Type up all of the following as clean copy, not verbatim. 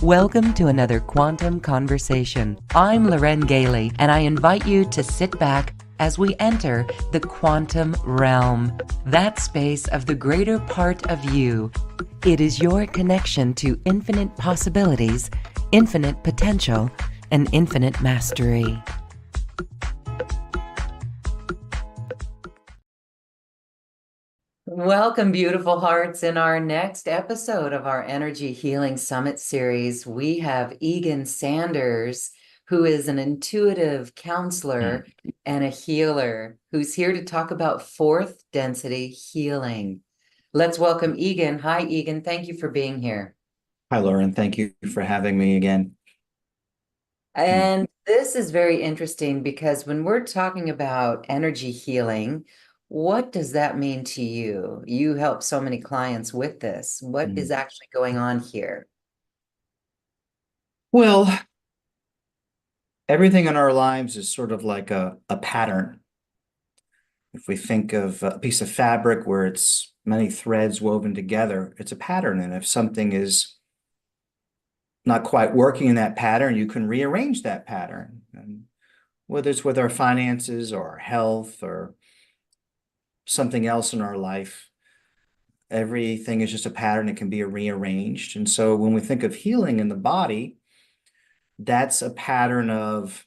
Welcome to another Quantum Conversation. I'm Loren Gailey, and I invite you to sit back as we enter the quantum realm, that space of the greater part of you. It is your connection to infinite possibilities, infinite potential, and infinite mastery. Welcome, beautiful hearts. In our next episode of our Energy Healing Summit series, we have Egan Sanders, who is an intuitive counselor and a healer, who's here to talk about fourth density healing. Let's welcome Egan. Hi, Egan. Thank you for being here. Hi, Lauren. Thank you for having me again. And this is very interesting because when we're talking about energy healing, what does that mean to you? You help so many clients with this. What is actually going on here? Well, everything in our lives is sort of like a pattern. If we think of a piece of fabric where it's many threads woven together, it's a pattern. And if something is not quite working in that pattern, you can rearrange that pattern. And whether it's with our finances or our health or something else in our life, everything is just a pattern. It can be rearranged. And so when we think of healing in the body, that's a pattern of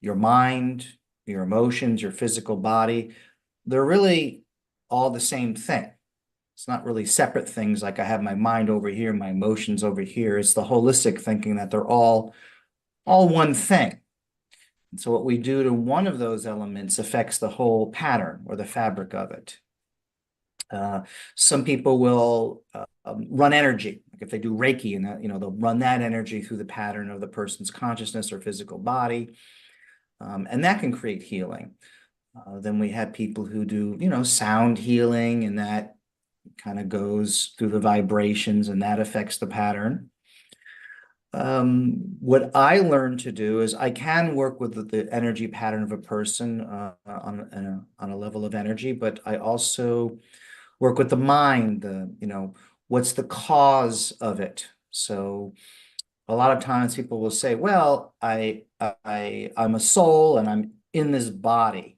your mind, your emotions, your physical body. They're really all the same thing. It's not really separate things like I have my mind over here, my emotions over here. It's the holistic thinking that they're all one thing. And so what we do to one of those elements affects the whole pattern or the fabric of it. Some people will run energy. Like if they do Reiki, and they'll run that energy through the pattern of the person's consciousness or physical body, and that can create healing. Then we have people who do, sound healing, and that kind of goes through the vibrations, and that affects the pattern. What I learned to do is I can work with the energy pattern of a person on a level of energy, but I also work with the mind, what's the cause of it? So a lot of times people will say, well, I'm a soul and I'm in this body.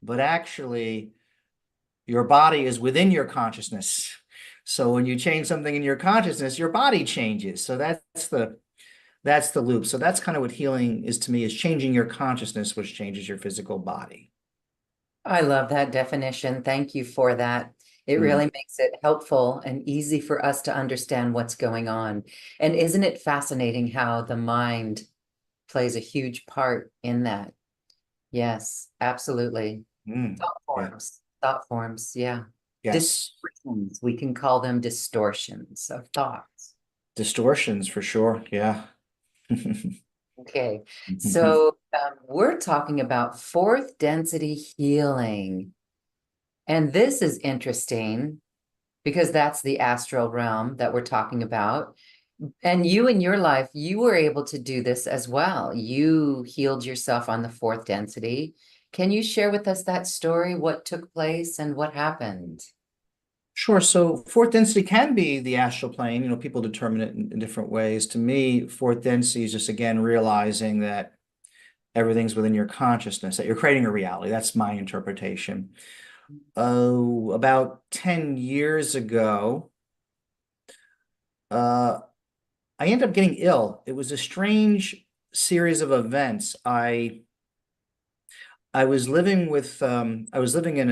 But actually, your body is within your consciousness. So when you change something in your consciousness, your body changes. So that's the loop. So that's kind of what healing is to me, is changing your consciousness, which changes your physical body. I love that definition. Thank you for that. It really makes it helpful and easy for us to understand what's going on. And isn't it fascinating how the mind plays a huge part in that? Yes, absolutely. Thought Yeah. forms, thought forms, yeah. Yes. Distortions, we can call them distortions of thoughts. Distortions for sure. Yeah. Okay, so we're talking about fourth density healing. And this is interesting because that's the astral realm that we're talking about. And you in your life, you were able to do this as well. You healed yourself on the fourth density. Can you share with us that story, what took place and what happened? Sure. So fourth density can be the astral plane. People determine it in different ways. To me, fourth density is just, again, realizing that everything's within your consciousness, that you're creating a reality. That's my interpretation. Oh, about 10 years ago, I ended up getting ill. It was a strange series of events. I was living in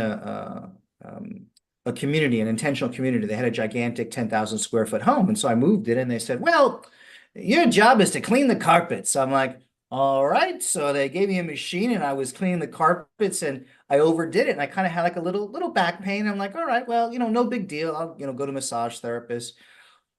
a community, an intentional community. They had a gigantic 10,000 square foot home. And so I moved it, and they said, well, your job is to clean the carpets. I'm like, all right. So they gave me a machine, and I was cleaning the carpets, and I overdid it. And I kind of had like a little back pain. I'm like, all right, well, no big deal. I'll, go to massage therapist.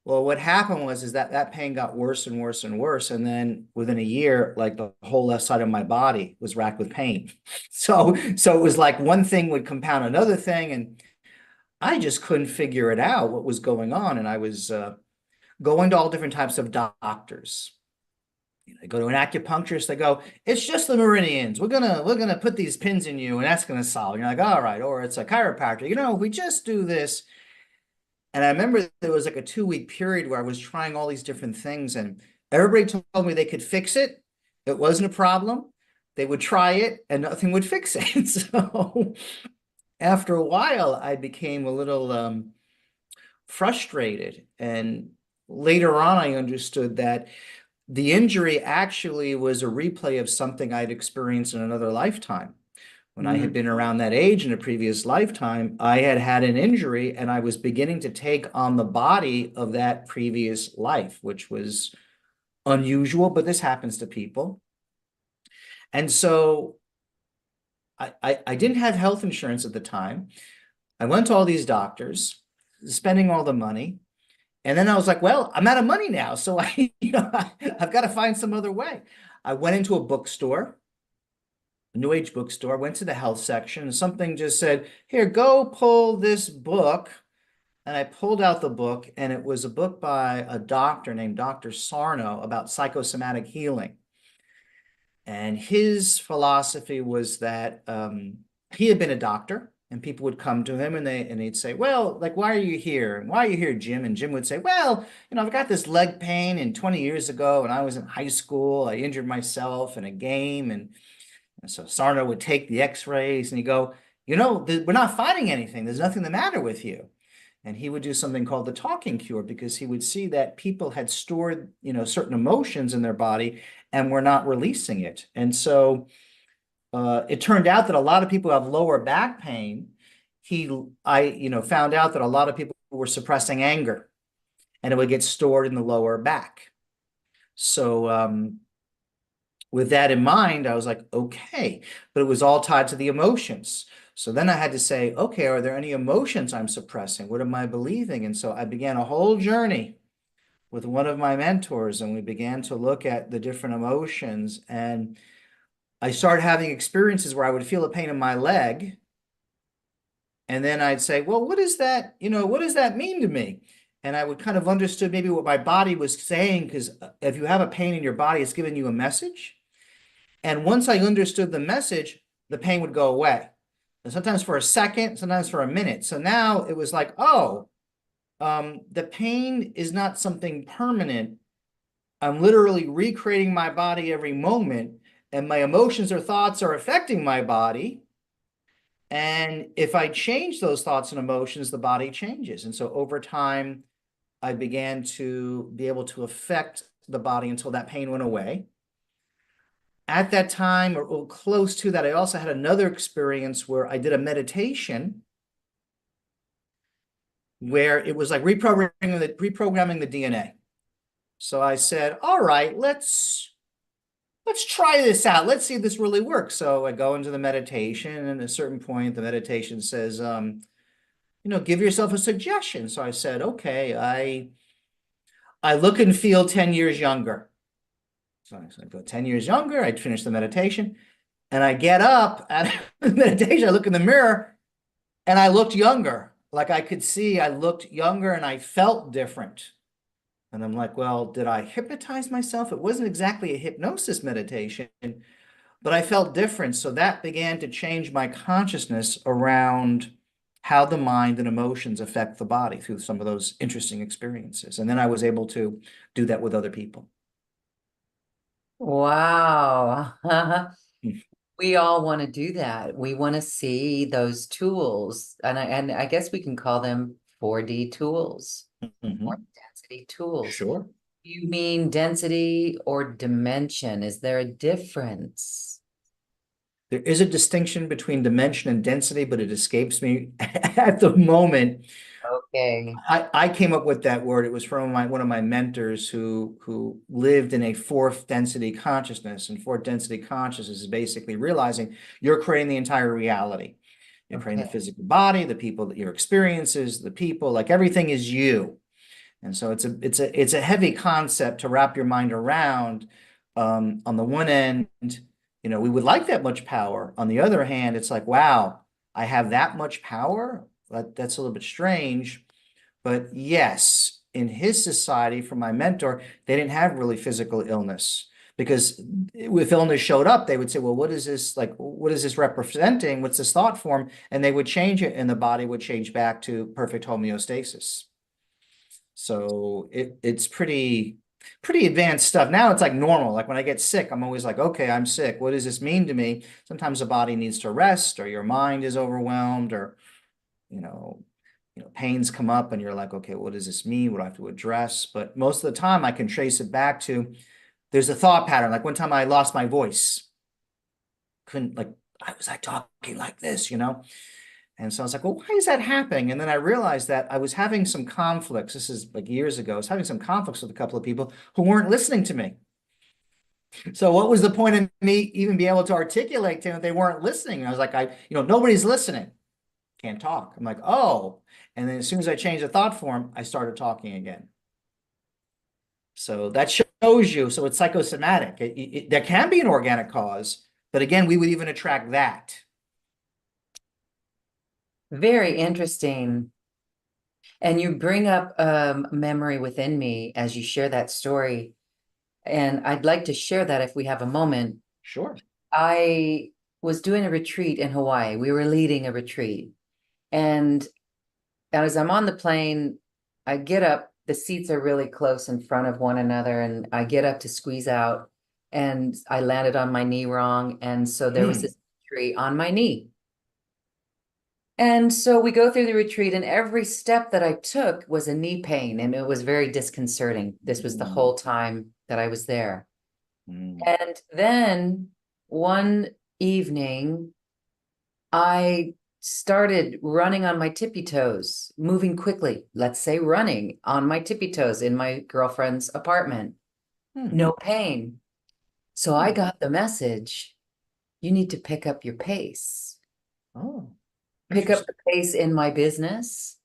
Well, what happened was that pain got worse and worse and worse. And then within a year, like the whole left side of my body was racked with pain. So it was like one thing would compound another thing. And I just couldn't figure it out, what was going on. And I was going to all different types of doctors. I go to an acupuncturist. They go, it's just the meridians. We're gonna put these pins in you, and that's gonna solve. And you're like, all right. Or it's a chiropractor. If we just do this. And I remember there was like a 2 week period where I was trying all these different things, and everybody told me they could fix it. It wasn't a problem. They would try it and nothing would fix it. So after a while, I became a little frustrated. And later on, I understood that the injury actually was a replay of something I'd experienced in another lifetime. When I had Mm. been around that age in a previous lifetime, I had had an injury and I was beginning to take on the body of that previous life, which was unusual, but this happens to people. And so I didn't have health insurance at the time. I went to all these doctors, spending all the money. And then I was like, well, I'm out of money now. So I've got to find some other way. I went into a bookstore, a new age bookstore, went to the health section, and something just said, here, go pull this book. And I pulled out the book, and it was a book by a doctor named Dr. Sarno about psychosomatic healing. And his philosophy was that he had been a doctor, and people would come to him and he'd say, well, like, why are you here? And why are you here, Jim? And Jim would say, well, I've got this leg pain, and 20 years ago when I was in high school, I injured myself in a game. And so Sarno would take the x-rays and he'd go, we're not finding anything. There's nothing the matter with you. And he would do something called the talking cure, because he would see that people had stored, certain emotions in their body and were not releasing it. And so it turned out that a lot of people who have lower back pain. I found out that a lot of people were suppressing anger, and it would get stored in the lower back. So with that in mind, I was like, okay, but it was all tied to the emotions. So then I had to say, okay, are there any emotions I'm suppressing? What am I believing? And so I began a whole journey with one of my mentors, and we began to look at the different emotions. And I started having experiences where I would feel a pain in my leg. And then I'd say, well, what is that? What does that mean to me? And I would kind of understood maybe what my body was saying, because if you have a pain in your body, it's giving you a message. And once I understood the message, the pain would go away. And sometimes for a second, sometimes for a minute. So now it was like, oh, the pain is not something permanent. I'm literally recreating my body every moment, and my emotions or thoughts are affecting my body. And if I change those thoughts and emotions, the body changes. And so over time, I began to be able to affect the body until that pain went away. At that time, or close to that, I also had another experience where I did a meditation where it was like reprogramming the DNA. So I said, all right, let's try this out. Let's see if this really works. So I go into the meditation, and at a certain point, the meditation says, give yourself a suggestion. So I said, okay, I look and feel 10 years younger. So I go 10 years younger. I finish the meditation, and I get up at the meditation. I look in the mirror, and I looked younger. Like I could see I looked younger and I felt different. And I'm like, well, did I hypnotize myself? It wasn't exactly a hypnosis meditation, but I felt different. So that began to change my consciousness around how the mind and emotions affect the body through some of those interesting experiences. And then I was able to do that with other people. Wow. We all want to do that. We want to see those tools. And I guess we can call them 4D tools, or Mhm. density tools. Sure. You mean density or dimension? Is there a difference? There is a distinction between dimension and density, but it escapes me at the moment. Okay. I came up with that word. It was from one of my mentors who lived in a fourth density consciousness. And fourth density consciousness is basically realizing you're creating the entire reality. You're creating the Okay. physical body, the people, your experiences, the people, like everything is you. And so it's a heavy concept to wrap your mind around. On the one end, we would like that much power. On the other hand, it's like, wow, I have that much power. That's a little bit strange. But yes, in his society, from my mentor, they didn't have really physical illness, because if illness showed up, they would say, well, what is this like? What is this representing? What's this thought form? And they would change it, and the body would change back to perfect homeostasis. So it's pretty advanced stuff. Now it's like normal. Like when I get sick, I'm always like, okay, I'm sick. What does this mean to me? Sometimes the body needs to rest, or your mind is overwhelmed, or you know, pains come up and you're like, okay, what does this mean? What do I have to address? But most of the time I can trace it back to there's a thought pattern. Like one time I lost my voice. Couldn't like I was like talking like this. And so I was like, well, why is that happening? And then I realized that I was having some conflicts. This is like years ago. I was having some conflicts with a couple of people who weren't listening to me. So what was the point of me even be able to articulate to them if they weren't listening? And I was like, nobody's listening. Can't talk. I'm like, oh. And then as soon as I changed the thought form, I started talking again. So that shows you. So it's psychosomatic. There can be an organic cause, but again, we would even attract that. Very interesting. And you bring up memory within me as you share that story. And I'd like to share that if we have a moment. Sure. I was doing a retreat in Hawaii. We were leading a retreat. And as I'm on the plane, I get up, the seats are really close in front of one another, and I get up to squeeze out, and I landed on my knee wrong. And so there was Mm. this injury on my knee. And so we go through the retreat, and every step that I took was a knee pain, and it was very disconcerting. This was the Mm. whole time that I was there. Mm. And then one evening, I started running on my tippy toes, moving quickly, let's say running on my tippy toes in my girlfriend's apartment. Mm. No pain. So I Mm. got the message, you need to pick up your pace. Oh, Pick up interesting. the pace in my business.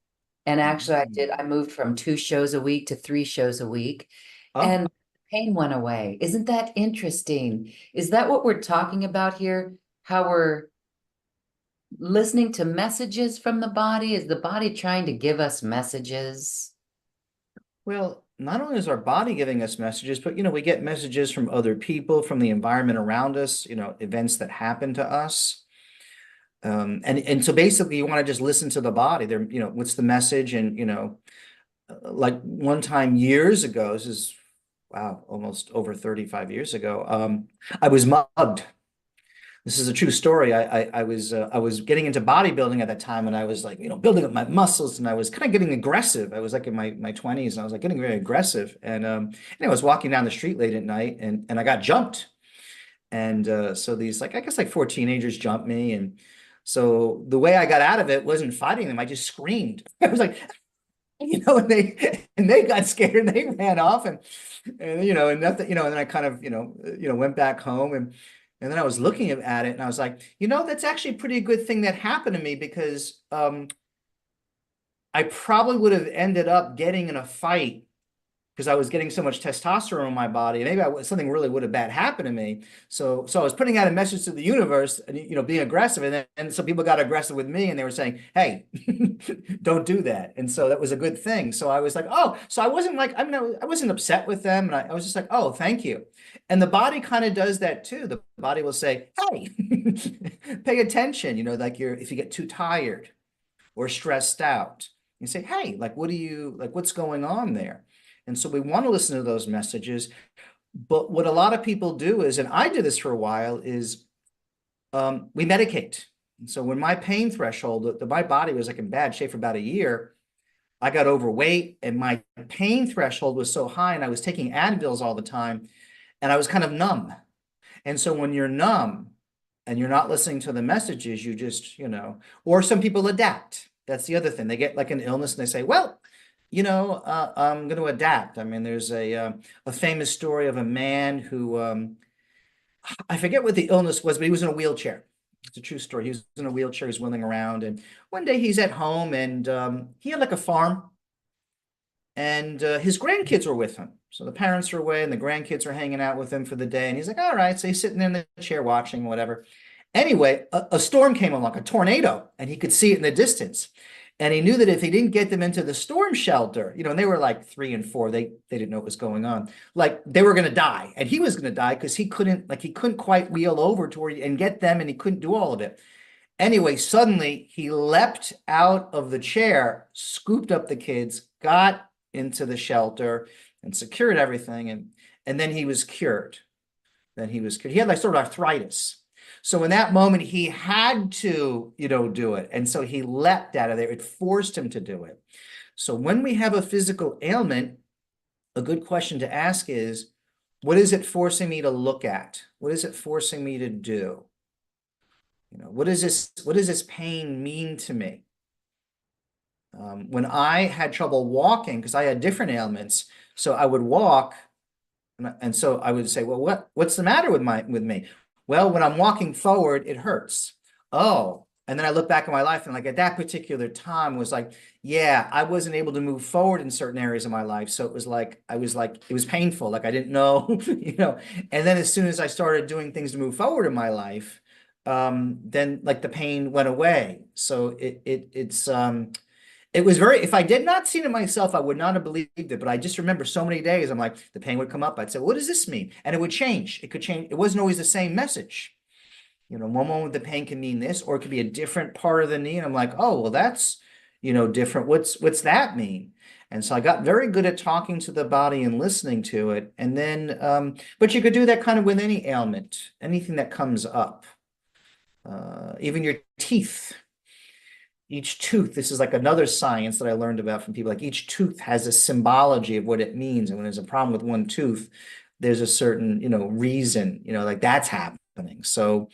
And actually, I did. Mm. I moved from 2 shows a week to 3 shows a week, Oh, and pain went away. Isn't that interesting? Is that what we're talking about here? How we're listening to messages from the body? Is the body trying to give us messages? well, not only is our body giving us messages, but we get messages from other people, from the environment around us, events that happen to us. And so basically you want to just listen to the body. There, what's the message? And like one time years ago, this is wow, almost over 35 years ago, I was mugged. This is a true story. I was getting into bodybuilding at that time, and I was like, building up my muscles, and I was kind of getting aggressive. I was like in my 20s, and I was like getting very aggressive. And I was walking down the street late at night, and I got jumped. And so these like I guess like four teenagers jumped me, and so the way I got out of it wasn't fighting them. I just screamed. I was like, and they got scared and they ran off and nothing, and then I kind of, went back home and then I was looking at it and I was like, that's actually a pretty good thing that happened to me because I probably would have ended up getting in a fight because I was getting so much testosterone in my body. Maybe something really would have bad happened to me. So I was putting out a message to the universe, and being aggressive, and some people got aggressive with me, and they were saying, "Hey, don't do that." And so that was a good thing. So I was like, "Oh," so I wasn't like, I wasn't upset with them, and I was just like, "Oh, thank you." And the body kind of does that too. The body will say, "Hey, pay attention." Like if you get too tired or stressed out. You say, hey, like, what's going on there? And so we want to listen to those messages. But what a lot of people do is, and I did this for a while, is we medicate. And so when my pain threshold, my body was like in bad shape for about a year, I got overweight and my pain threshold was so high and I was taking Advils all the time and I was kind of numb. And so when you're numb and you're not listening to the messages, you just, or some people adapt. That's the other thing. They get like an illness and they say, well, I'm going to adapt. I mean, there's a famous story of a man who, I forget what the illness was, but he was in a wheelchair. It's a true story. He was in a wheelchair, he's wheeling around. And one day he's at home and he had like a farm and his grandkids were with him. So the parents are away and the grandkids are hanging out with him for the day. And he's like, all right. So he's sitting in the chair watching, whatever. Anyway, a storm came along, a tornado, and he could see it in the distance. And he knew that if he didn't get them into the storm shelter, and they were like 3 and 4, they didn't know what was going on. Like they were going to die, and he was going to die because he couldn't quite wheel over to where and get them, and he couldn't do all of it. Anyway, suddenly he leapt out of the chair, scooped up the kids, got into the shelter and secured everything. And then he was cured. Then he was cured. He had like sort of arthritis. So in that moment, he had to, do it. And so he leapt out of there. It forced him to do it. So when we have a physical ailment, a good question to ask is, what is it forcing me to look at? What is it forcing me to do? What does this pain mean to me? When I had trouble walking, because I had different ailments, so I would walk, and so I would say, well, what's the matter with me? Well, when I'm walking forward, it hurts. Oh, and then I look back at my life and like at that particular time was like, yeah, I wasn't able to move forward in certain areas of my life. So it was like, it was painful. Like I didn't know, and then as soon as I started doing things to move forward in my life, then like the pain went away. So it was very, if I did not see it myself, I would not have believed it. But I just remember so many days, I'm like, the pain would come up. I'd say, what does this mean? And it would change. It could change. It wasn't always the same message. One moment the pain can mean this, or it could be a different part of the knee. And I'm like, oh, well, that's, different. What's that mean? And so I got very good at talking to the body and listening to it. And then, but you could do that kind of with any ailment, anything that comes up, even your teeth. Each tooth, this is like another science that I learned about from people, like each tooth has a symbology of what it means. And when there's a problem with one tooth, there's a certain, reason, like that's happening. So,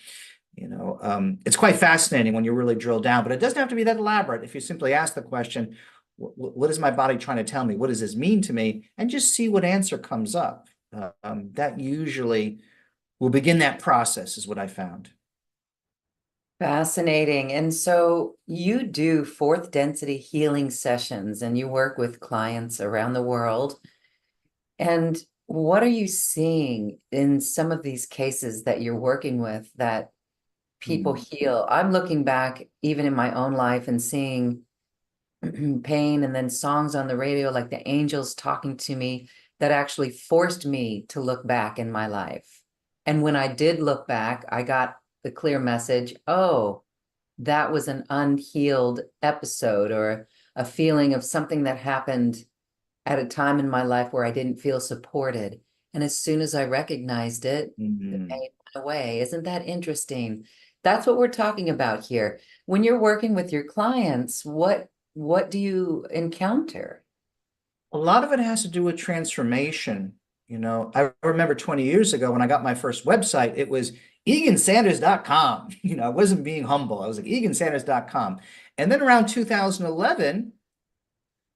it's quite fascinating when you really drill down, but it doesn't have to be that elaborate. If you simply ask the question, what is my body trying to tell me? What does this mean to me? And just see what answer comes up. That usually will begin that process, is what I found. Fascinating. And so you do fourth density healing sessions and you work with clients around the world. And what are you seeing in some of these cases that you're working with that people heal? I'm looking back even in my own life and seeing pain and then songs on the radio like the angels talking to me that actually forced me to look back in my life. And when I did look back, I got the clear message, oh, that was an unhealed episode or a feeling of something that happened at a time in my life where I didn't feel supported. And as soon as I recognized it, the pain went away. Isn't that interesting? That's what we're talking about here. When you're working with your clients, what do you encounter? A lot of it has to do with transformation. I remember 20 years ago when I got my first website, it was egansanders.com. I wasn't being humble. I was like egansanders.com. And then around 2011,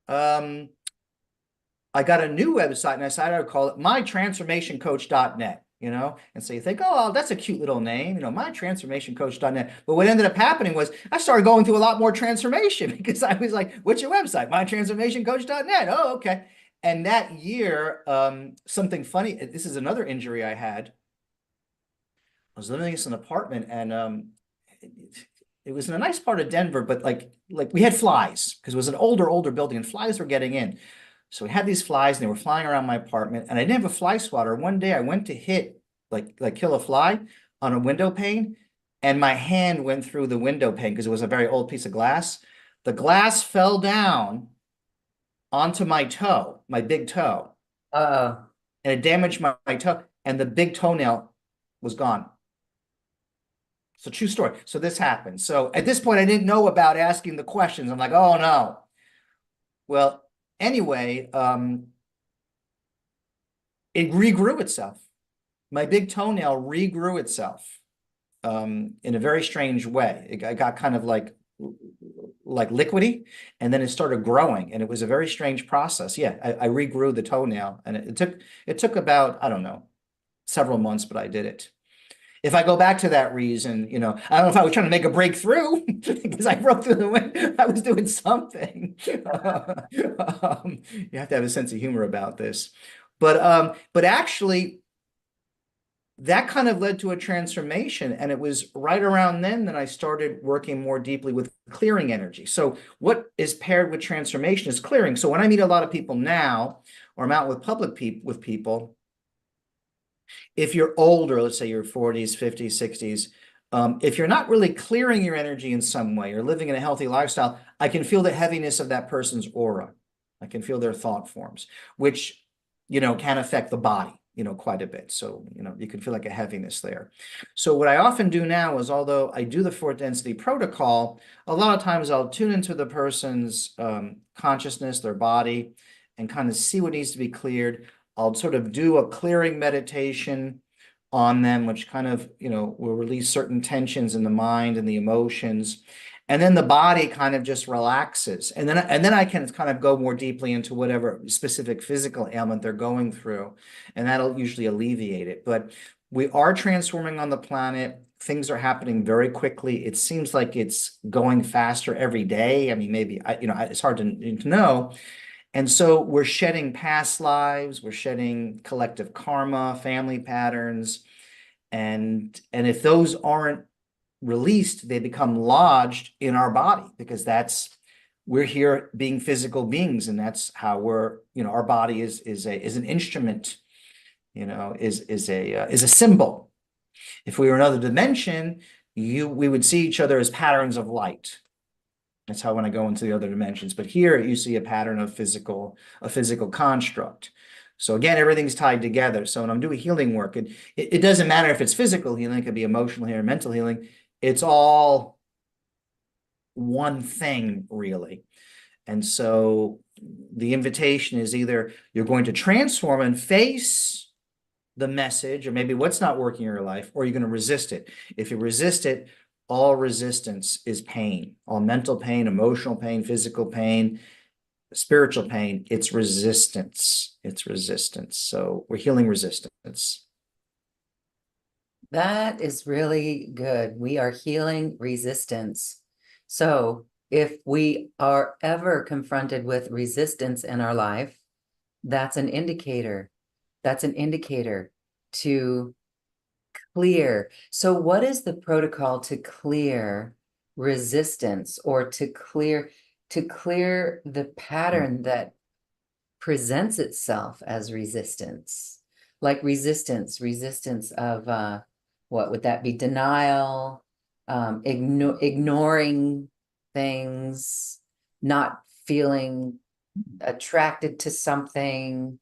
I got a new website and I decided I would call it mytransformationcoach.net. And so you think, oh, that's a cute little name, mytransformationcoach.net. But what ended up happening was I started going through a lot more transformation because I was like, what's your website? mytransformationcoach.net. Oh, okay. And that year, something funny, this is another injury I had. I was living in an apartment and it was in a nice part of Denver, but like we had flies because it was an older building and flies were getting in. So we had these flies and they were flying around my apartment and I didn't have a fly swatter. One day I went to hit like kill a fly on a window pane and my hand went through the window pane because it was a very old piece of glass. The glass fell down onto my toe, my big toe. Uh-oh. And it damaged my toe and the big toenail was gone. So true story. So this happened. So at this point, I didn't know about asking the questions. I'm like, oh no. Well, anyway, it regrew itself. My big toenail regrew itself in a very strange way. It got kind of like liquidy, and then it started growing, and it was a very strange process. Yeah, I regrew the toenail, and it took about, I don't know, several months, but I did it. If I go back to that reason, I don't know if I was trying to make a breakthrough because I broke through the window. I was doing something. You have to have a sense of humor about this. But actually, that kind of led to a transformation. And it was right around then that I started working more deeply with clearing energy. So what is paired with transformation is clearing. So when I meet a lot of people now, or I'm out with with people, if you're older, let's say you're 40s, 50s, 60s, if you're not really clearing your energy in some way or living in a healthy lifestyle, I can feel the heaviness of that person's aura. I can feel their thought forms, which, can affect the body, quite a bit. So, you can feel like a heaviness there. So what I often do now is, although I do the fourth density protocol, a lot of times I'll tune into the person's consciousness, their body, and kind of see what needs to be cleared. I'll sort of do a clearing meditation on them, which kind of, will release certain tensions in the mind and the emotions. And then the body kind of just relaxes. And then I can kind of go more deeply into whatever specific physical ailment they're going through. And that'll usually alleviate it. But we are transforming on the planet. Things are happening very quickly. It seems like it's going faster every day. I mean, maybe it's hard to know. And so we're shedding past lives, we're shedding collective karma, family patterns, and if those aren't released, they become lodged in our body, because we're here being physical beings, and that's how our body is an instrument, is a symbol. If we were another dimension, we would see each other as patterns of light. That's how when I go into the other dimensions. But here you see a pattern of a physical construct. So again, everything's tied together. So when I'm doing healing work, it doesn't matter if it's physical healing, it could be emotional healing, mental healing. It's all one thing, really. And so the invitation is either you're going to transform and face the message, or maybe what's not working in your life, or you're going to resist it. If you resist it, all resistance is pain, all mental pain, emotional pain, physical pain, spiritual pain. It's resistance. It's resistance. So we're healing resistance. That is really good. We are healing resistance. So if we are ever confronted with resistance in our life, that's an indicator. That's an indicator to clear. So what is the protocol to clear resistance, or to clear the pattern that presents itself as resistance? Like resistance of what would that be? Denial, ignoring things, not feeling attracted to something.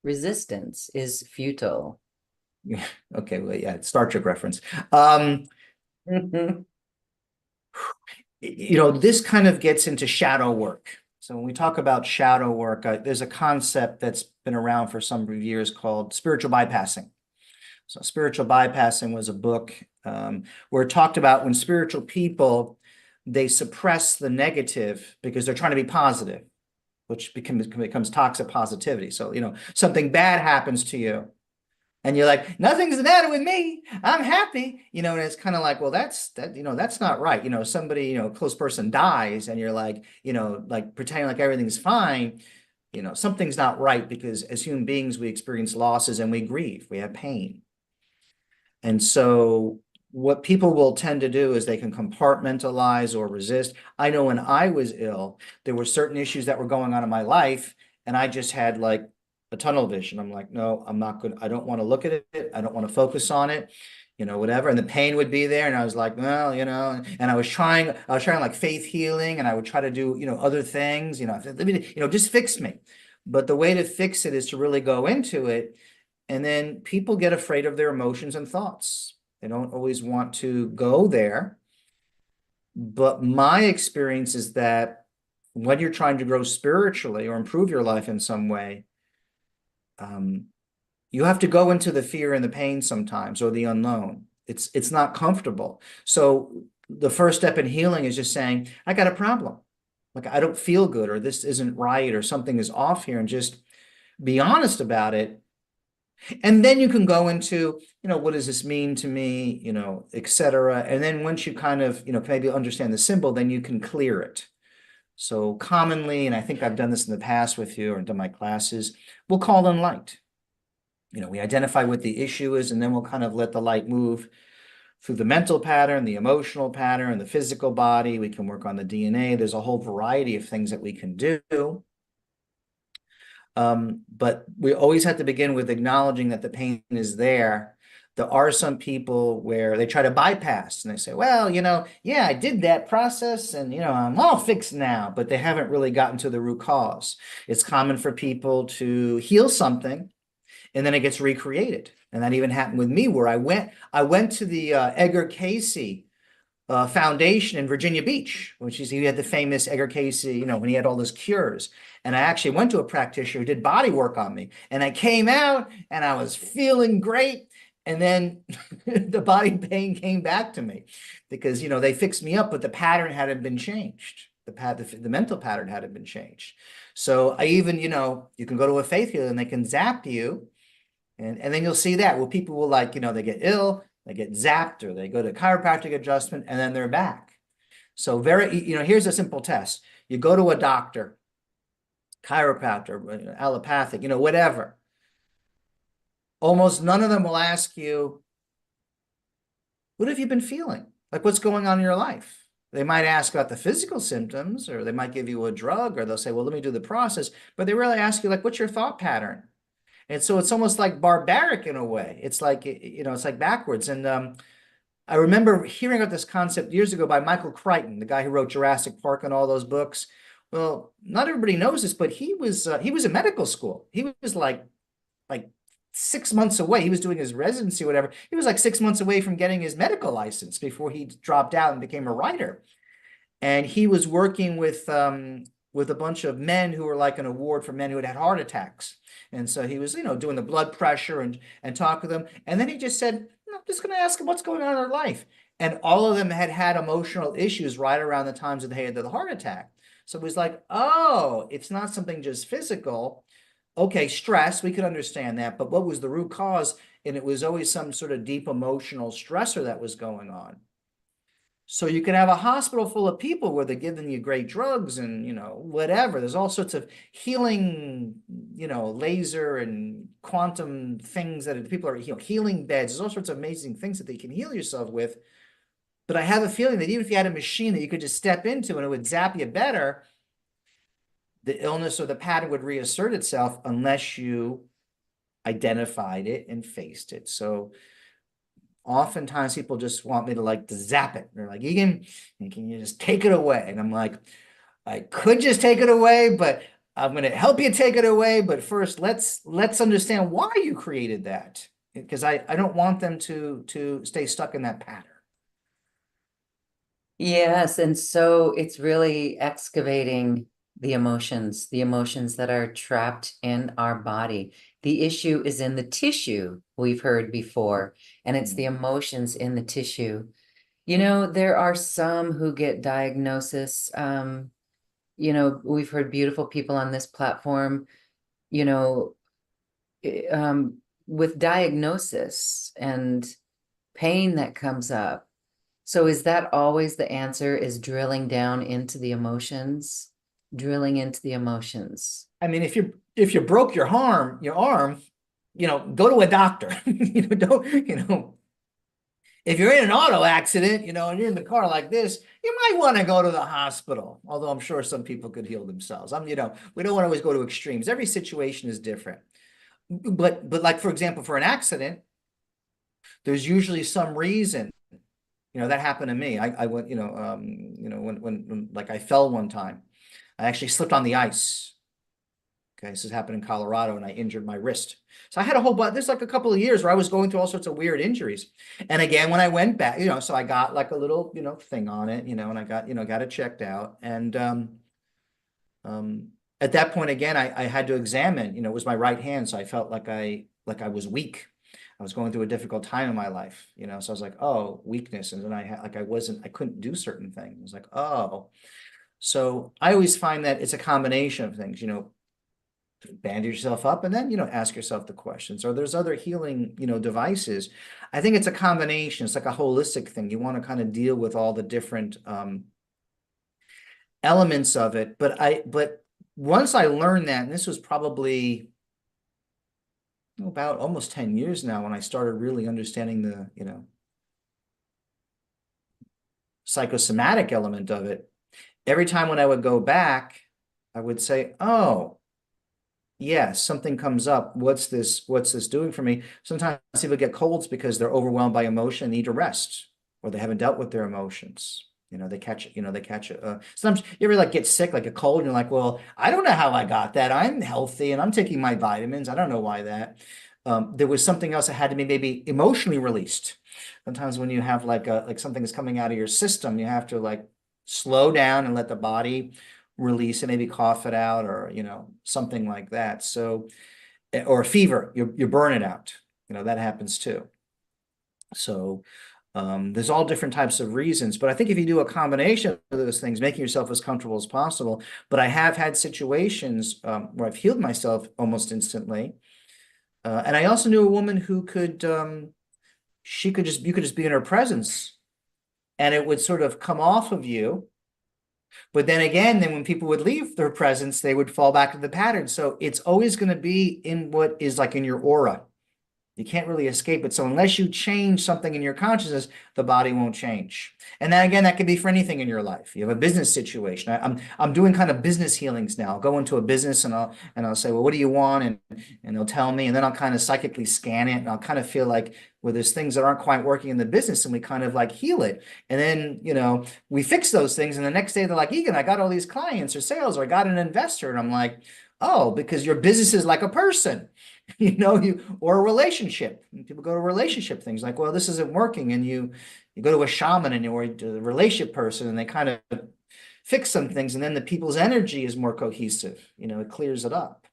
Resistance is futile. Okay, well, yeah, Star Trek reference. Um, this kind of gets into shadow work. So when we talk about shadow work, there's a concept that's been around for some years called spiritual bypassing. So spiritual bypassing was a book where it talked about when spiritual people, they suppress the negative because they're trying to be positive, which becomes toxic positivity. So, something bad happens to you, and you're like, nothing's the matter with me, I'm happy, and it's kind of like, well, that's not right. Somebody, close person dies, and you're like, like pretending like everything's fine. Something's not right, because as human beings, we experience losses and we grieve, we have pain. And so what people will tend to do is they can compartmentalize or resist. I know when I was ill, there were certain issues that were going on in my life, and I just had like a tunnel vision. I'm like, no, I'm not good. I don't want to look at it. I don't want to focus on it, whatever. And the pain would be there. And I was like, well, and I was trying like faith healing, and I would try to do, other things, just fix me. But the way to fix it is to really go into it. And then people get afraid of their emotions and thoughts. They don't always want to go there. But my experience is that when you're trying to grow spiritually or improve your life in some way, you have to go into the fear and the pain sometimes, or the unknown. It's not comfortable. So the first step in healing is just saying, I got a problem. Like, I don't feel good, or this isn't right, or something is off here, and just be honest about it. And then you can go into, what does this mean to me, et cetera. And then once you kind of, maybe understand the symbol, then you can clear it. So commonly, and I think I've done this in the past with you or done my classes, we'll call them light. We identify what the issue is, and then we'll kind of let the light move through the mental pattern, the emotional pattern, the physical body. We can work on the DNA. There's a whole variety of things that we can do. But we always have to begin with acknowledging that the pain is there. There are some people where they try to bypass and they say, well, yeah, I did that process and, I'm all fixed now, but they haven't really gotten to the root cause. It's common for people to heal something and then it gets recreated. And that even happened with me where I went to the Edgar Cayce foundation in Virginia Beach, which is he had the famous Edgar Cayce, when he had all those cures. And I actually went to a practitioner who did body work on me. And I came out and I was feeling great. And then the body pain came back to me because, they fixed me up, but the pattern hadn't been changed. The mental pattern hadn't been changed. So I even, you can go to a faith healer and they can zap you. And then you'll see that. Well, people will they get ill, they get zapped, or they go to chiropractic adjustment, and then they're back. So here's a simple test. You go to a doctor, chiropractor, allopathic, whatever. Almost none of them will ask you, what have you been feeling? Like what's going on in your life? They might ask about the physical symptoms, or they might give you a drug, or they'll say, well, let me do the process. But they really ask you, like, what's your thought pattern? And so it's almost like barbaric in a way. It's like, it's like backwards. And I remember hearing about this concept years ago by Michael Crichton, the guy who wrote Jurassic Park and all those books. Well, not everybody knows this, but he was in medical school. He was like 6 months away. He was doing his residency, whatever. He was like 6 months away from getting his medical license before he dropped out and became a writer. And he was working with a bunch of men who were like an award for men who had had heart attacks. And so he was, doing the blood pressure and talk with them. And then he just said, I'm just going to ask them what's going on in their life. And all of them had had emotional issues right around the times that they had the heart attack. So it was like, oh, it's not something just physical. Okay, stress, we could understand that. But what was the root cause? And it was always some sort of deep emotional stressor that was going on. So you can have a hospital full of people where they're giving you great drugs and, whatever. There's all sorts of healing, laser and quantum things that people are, healing beds. There's all sorts of amazing things that they can heal yourself with. But I have a feeling that even if you had a machine that you could just step into and it would zap you better, the illness or the pattern would reassert itself unless you identified it and faced it. So oftentimes people just want me to zap it. They're like, Egan, can you just take it away? And I'm like, I could just take it away, but I'm going to help you take it away. But first, let's understand why you created that, because I don't want them to stay stuck in that pattern. Yes, and so it's really excavating the emotions that are trapped in our body. The issue is in the tissue, we've heard before, and it's the emotions in the tissue. There are some who get diagnosis. We've heard beautiful people on this platform, you know, with diagnosis and pain that comes up. So is that always the answer, is drilling down into the emotions, drilling into the emotions? I mean, if you broke your arm, go to a doctor. Don't, if you're in an auto accident, and you're in the car like this, you might want to go to the hospital. Although I'm sure some people could heal themselves. We don't want to always go to extremes. Every situation is different. But like, for example, for an accident, there's usually some reason. That happened to me. I went, when like I fell one time, I actually slipped on the ice. Okay, this has happened in Colorado, and I injured my wrist. So I had a whole bunch. This like a couple of years where I was going through all sorts of weird injuries. And again, when I went back, so I got like a little, thing on it, and I got it checked out. And um, at that point, again, I had to examine. It was my right hand, so I felt like I was weak. I was going through a difficult time in my life, so I was like, oh, weakness. And then I couldn't do certain things. I was like, oh. So I always find that it's a combination of things, bandage yourself up and then, ask yourself the questions. Or there's other healing, devices. I think it's a combination. It's like a holistic thing. You want to kind of deal with all the different elements of it. But once I learned that, and this was probably about almost 10 years now when I started really understanding the, psychosomatic element of it. Every time when I would go back, I would say, oh, yes, something comes up. What's this doing for me? Sometimes people get colds because they're overwhelmed by emotion and need to rest, or they haven't dealt with their emotions. They catch it. Sometimes you ever like get sick, like a cold, and you're like, well, I don't know how I got that. I'm healthy and I'm taking my vitamins. I don't know why that. There was something else that had to be maybe emotionally released. Sometimes when you have like something is coming out of your system, you have to like slow down and let the body release it, maybe cough it out, or something like that. So, or a fever, you burn it out. That happens too. So there's all different types of reasons, but I think if you do a combination of those things, making yourself as comfortable as possible. But I have had situations where I've healed myself almost instantly. And I also knew a woman who could, you could just be in her presence and it would sort of come off of you. But then again, then when people would leave their presence, they would fall back to the pattern. So it's always going to be in what is like in your aura. You can't really escape it. So unless you change something in your consciousness, the body won't change. And then again, that could be for anything in your life. You have a business situation. I'm doing kind of business healings now. I'll go into a business and I'll say, well, what do you want? And they'll tell me, and then I'll kind of psychically scan it, and I'll kind of feel like, well, there's things that aren't quite working in the business, and we kind of like heal it. And then, we fix those things, and the next day they're like, Egan, I got all these clients or sales, or I got an investor. And I'm like, oh, because your business is like a person. Or a relationship. People go to relationship things like, well, this isn't working, and you go to a shaman and you're a relationship person, and they kind of fix some things, and then the people's energy is more cohesive. It clears it up.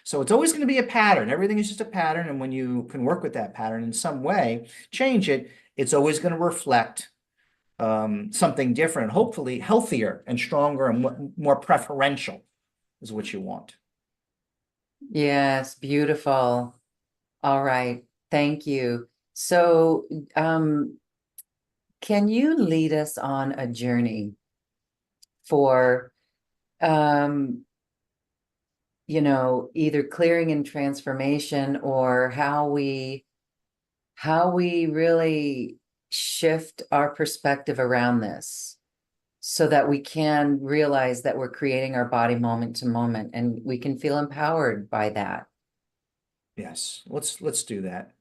So it's always going to be a pattern. Everything is just a pattern, and when you can work with that pattern in some way, change it, it's always going to reflect something different, hopefully healthier and stronger and more preferential is what you want. Yes, beautiful. All right. Thank you. So, can you lead us on a journey for, um, either clearing and transformation, or how we really shift our perspective around this so that we can realize that we're creating our body moment to moment and we can feel empowered by that? Yes, let's do that.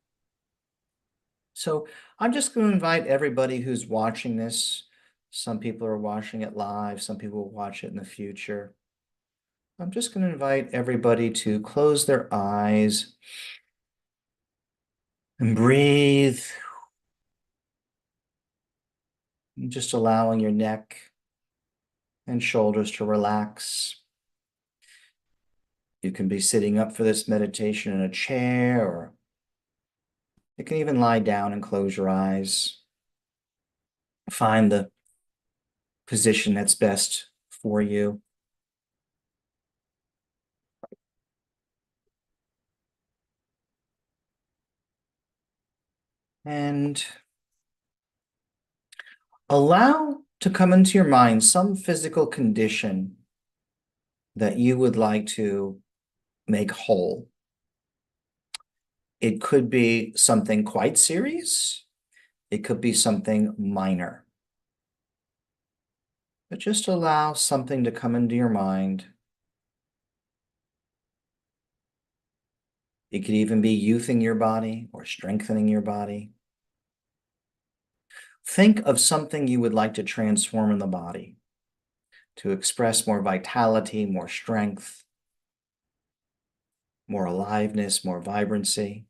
So I'm just going to invite everybody who's watching this. Some people are watching it live, some people will watch it in the future. I'm just going to invite everybody to close their eyes and breathe, just allowing your neck and shoulders to relax. You can be sitting up for this meditation in a chair, or you can even lie down and close your eyes. Find the position that's best for you. And allow to come into your mind some physical condition that you would like to make whole. It could be something quite serious. It could be something minor. But just allow something to come into your mind. It could even be youthing your body or strengthening your body. Think of something you would like to transform in the body to express more vitality, more strength, more aliveness, more vibrancy.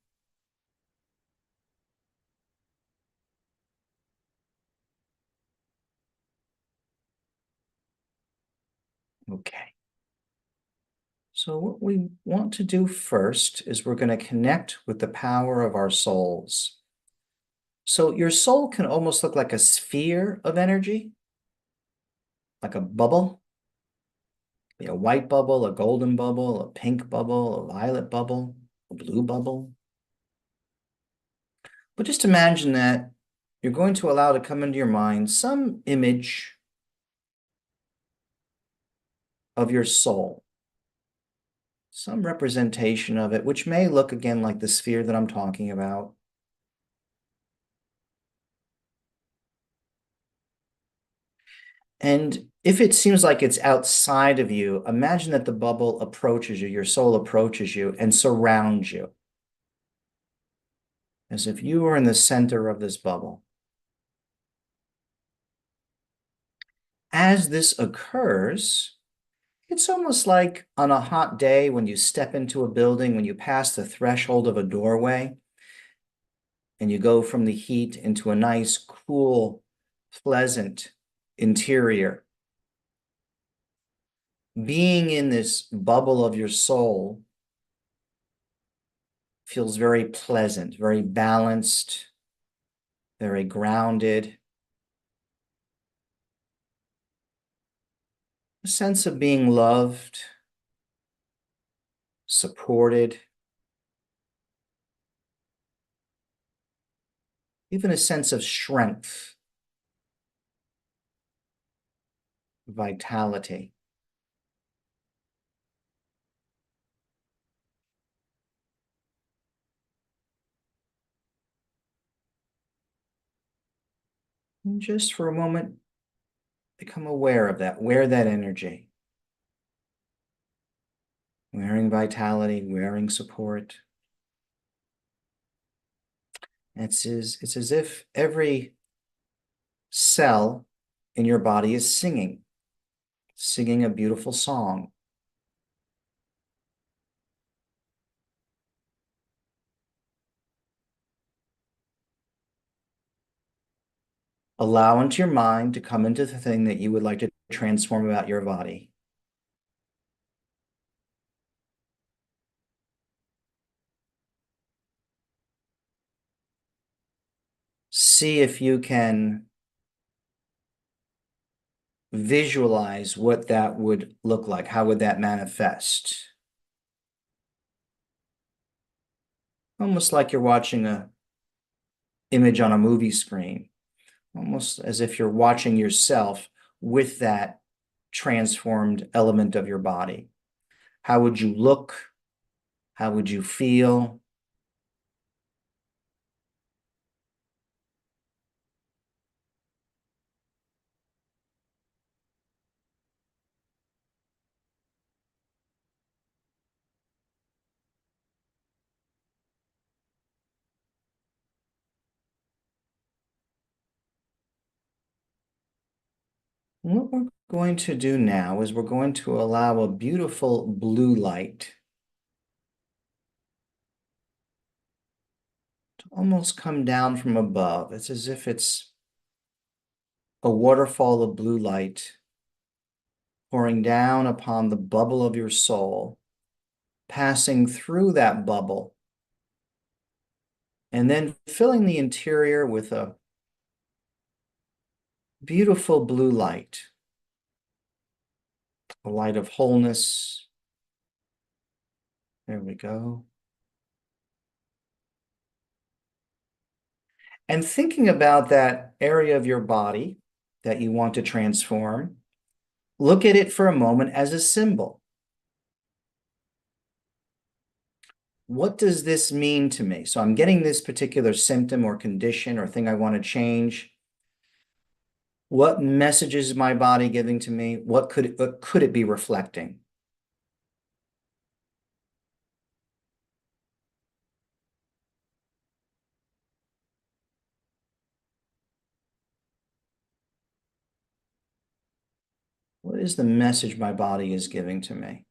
Okay. So what we want to do first is we're going to connect with the power of our souls. So your soul can almost look like a sphere of energy, like a bubble, a white bubble, a golden bubble, a pink bubble, a violet bubble, a blue bubble. But just imagine that you're going to allow to come into your mind some image of your soul, some representation of it, which may look again like the sphere that I'm talking about. And If it seems like it's outside of you, imagine that the bubble approaches you, your soul approaches you and surrounds you, as if you were in the center of this bubble. As this occurs, it's almost like on a hot day when you step into a building, when you pass the threshold of a doorway, and you go from the heat into a nice, cool, pleasant interior. Being in this bubble of your soul feels very pleasant, very balanced, very grounded. A sense of being loved, supported, even a sense of strength, vitality. And just for a moment, become aware of that, wear that energy. Wearing vitality, wearing support. It's as if every cell in your body is singing a beautiful song. Allow into your mind to come into the thing that you would like to transform about your body. See if you can visualize what that would look like. How would that manifest? Almost like you're watching a image on a movie screen, almost as if you're watching yourself with that transformed element of your body. How would you look? How would you feel? What we're going to do now is we're going to allow a beautiful blue light to almost come down from above. It's as if it's a waterfall of blue light pouring down upon the bubble of your soul, passing through that bubble, and then filling the interior with a beautiful blue light, a light of wholeness. There we go. And thinking about that area of your body that you want to transform, look at it for a moment as a symbol. What does this mean to me? So I'm getting this particular symptom or condition or thing I want to change. What messages is my body giving to me? What could it be reflecting? What is the message my body is giving to me?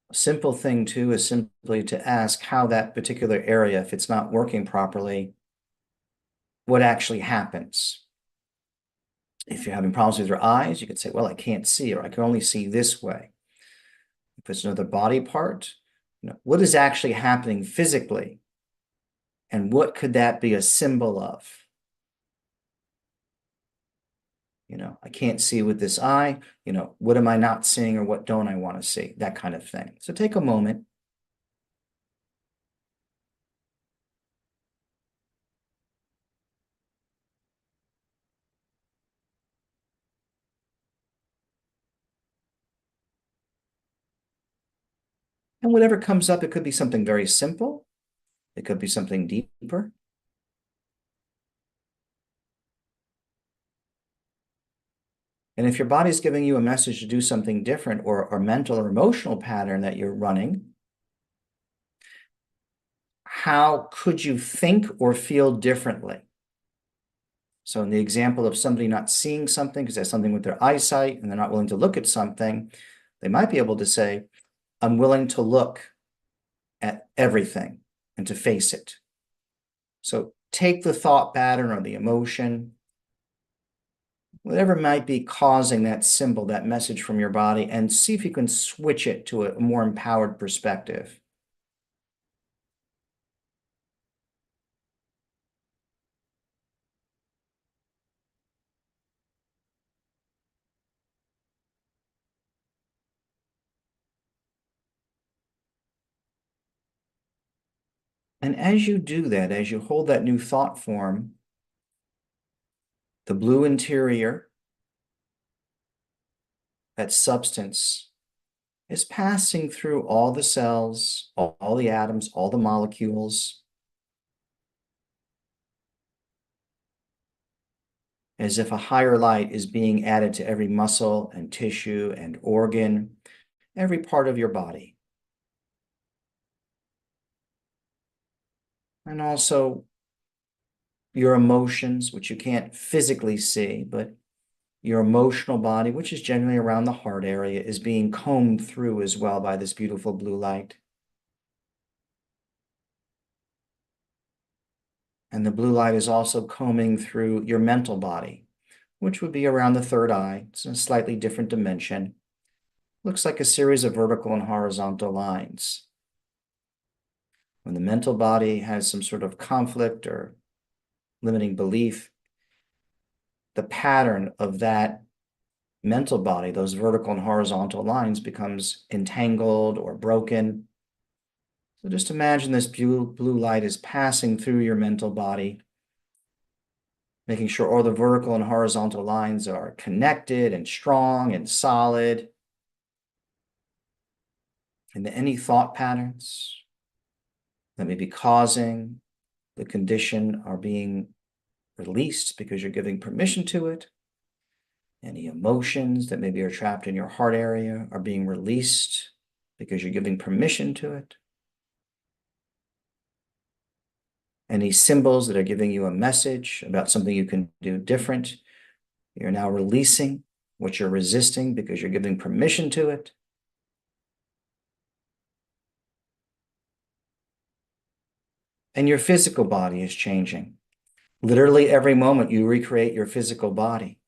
A simple thing too is simply to ask how that particular area, if it's not working properly, what actually happens. If you're having problems with your eyes, you could say, well, I can't see, or I can only see this way. If it's another body part, what is actually happening physically? And what could that be a symbol of? I can't see with this eye, what am I not seeing or what don't I want to see? That kind of thing. So take a moment. And whatever comes up, it could be something very simple. It could be something deeper. And if your body's giving you a message to do something different or mental or emotional pattern that you're running, how could you think or feel differently? So in the example of somebody not seeing something because they have something with their eyesight and they're not willing to look at something, they might be able to say, I'm willing to look at everything and to face it. So take the thought pattern or the emotion, whatever might be causing that symbol, that message from your body, and see if you can switch it to a more empowered perspective. And as you do that, as you hold that new thought form, the blue interior, that substance, is passing through all the cells, all the atoms, all the molecules, as if a higher light is being added to every muscle and tissue and organ, every part of your body. And also your emotions, which you can't physically see, but your emotional body, which is generally around the heart area, is being combed through as well by this beautiful blue light. And the blue light is also combing through your mental body, which would be around the third eye. It's a slightly different dimension. Looks like a series of vertical and horizontal lines. When the mental body has some sort of conflict or limiting belief, the pattern of that mental body, those vertical and horizontal lines, becomes entangled or broken. So just imagine this blue light is passing through your mental body, making sure all the vertical and horizontal lines are connected and strong and solid. And any thought patterns that may be causing the condition are being released because you're giving permission to it. Any emotions that maybe are trapped in your heart area are being released because you're giving permission to it. Any symbols that are giving you a message about something you can do different, you're now releasing what you're resisting because you're giving permission to it. And your physical body is changing. Literally every moment you recreate your physical body.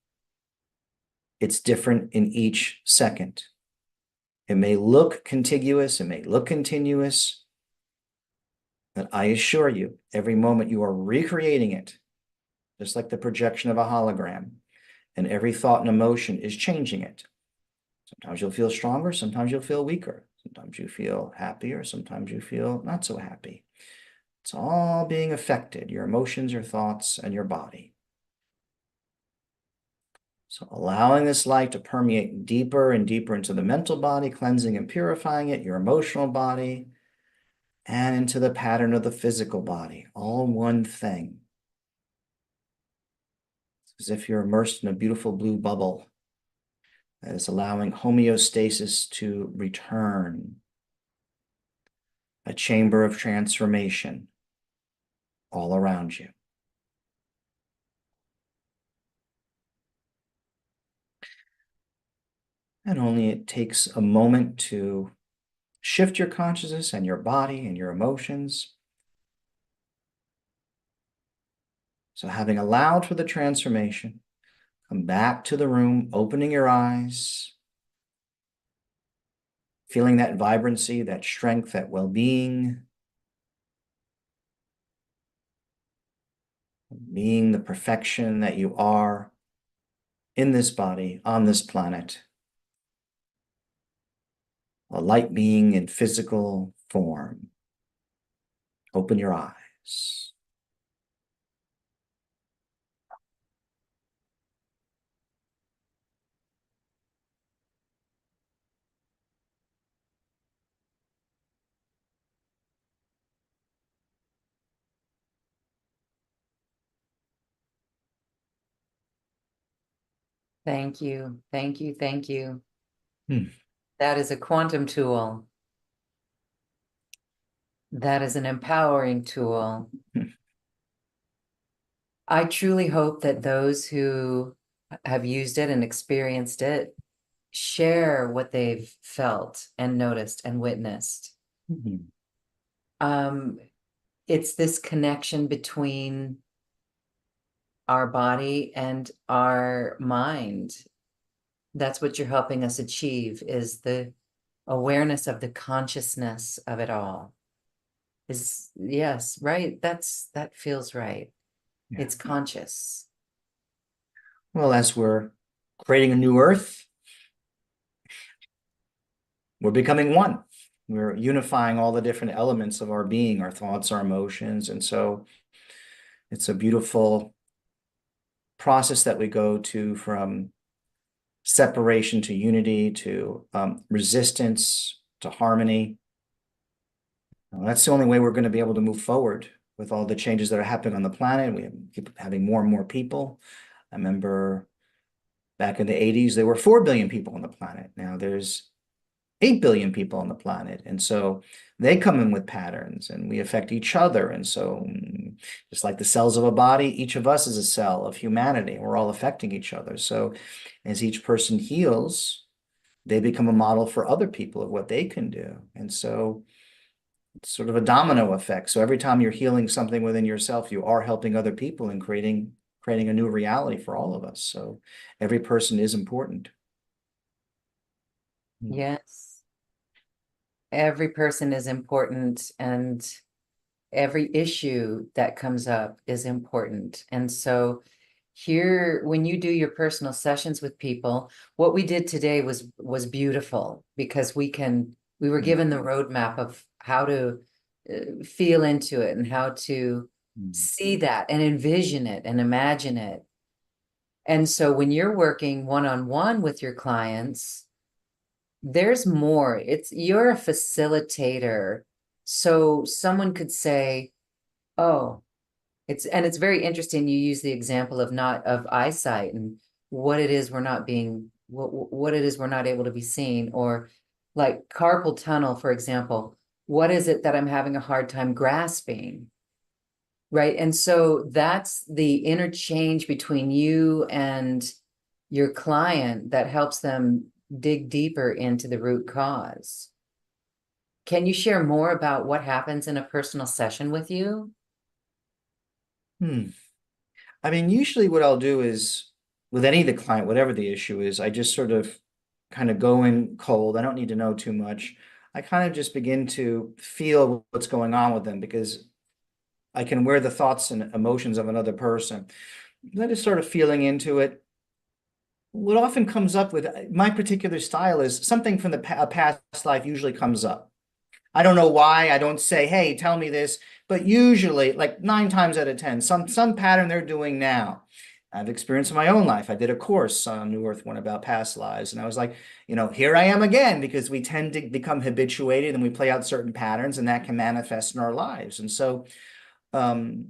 It's different in each second. It may look contiguous, it may look continuous, but I assure you, every moment you are recreating it, just like the projection of a hologram, and every thought and emotion is changing it. Sometimes you'll feel stronger, sometimes you'll feel weaker, sometimes you feel happier, sometimes you feel not so happy. It's all being affected, your emotions, your thoughts, and your body. So allowing this light to permeate deeper and deeper into the mental body, cleansing and purifying it, your emotional body, and into the pattern of the physical body, all one thing. It's as if you're immersed in a beautiful blue bubble that is allowing homeostasis to return, a chamber of transformation all around you. And only it takes a moment to shift your consciousness and your body and your emotions. So having allowed for the transformation, come back to the room, opening your eyes, feeling that vibrancy, that strength, that well-being, being the perfection that you are in this body, on this planet, a light being in physical form. Open your eyes. Thank you. Thank you. Thank you. Hmm. That is a quantum tool. That is an empowering tool. I truly hope that those who have used it and experienced it share what they've felt and noticed and witnessed. Mhm. Um, it's this connection between our body and our mind. That's what you're helping us achieve is the awareness of the consciousness of it all. Is yes, right. That feels right. Yeah. It's conscious. Well, as we're creating a new earth, we're becoming one. We're unifying all the different elements of our being, our thoughts, our emotions. And so it's a beautiful process that we go to from separation to unity to resistance to harmony. That's the only way we're going to be able to move forward with all the changes that are happening on the planet. We keep having more and more people. I remember back in the 80s, there were 4 billion people on the planet. Now there's 8 billion people on the planet. And so they come in with patterns and we affect each other. And so just like the cells of a body, each of us is a cell of humanity. We're all affecting each other. So as each person heals, they become a model for other people of what they can do. And so it's sort of a domino effect. So every time you're healing something within yourself, you are helping other people and creating a new reality for all of us. So every person is important. Mm. Yes. Every person is important and every issue that comes up is important. And so here, when you do your personal sessions with people, what we did today was beautiful because we were Mm. given the roadmap of how to feel into it and how to Mm. see that and envision it and imagine it. And so when you're working one-on-one with your clients, there's more. It's you're a facilitator. So someone could say, oh, it's very interesting you use the example of not of eyesight and what it is we're not being what it is we're not able to be seen or like carpal tunnel, for example. What is it that I'm having a hard time grasping? Right. And so that's the interchange between you and your client that helps them dig deeper into the root cause. Can you share more about what happens in a personal session with you? Hmm. I mean, usually what I'll do is with any of the client, whatever the issue is, I just sort of kind of go in cold. I don't need to know too much. I kind of just begin to feel what's going on with them because I can wear the thoughts and emotions of another person. I just sort of feeling into it. What often comes up with my particular style is something from a past life usually comes up. I don't know why. I don't say, hey, tell me this, but usually, like 9 times out of 10, some pattern they're doing now. I've experienced in my own life. I did a course on New Earth One about past lives, and I was like, here I am again, because we tend to become habituated and we play out certain patterns, and that can manifest in our lives. And so, um,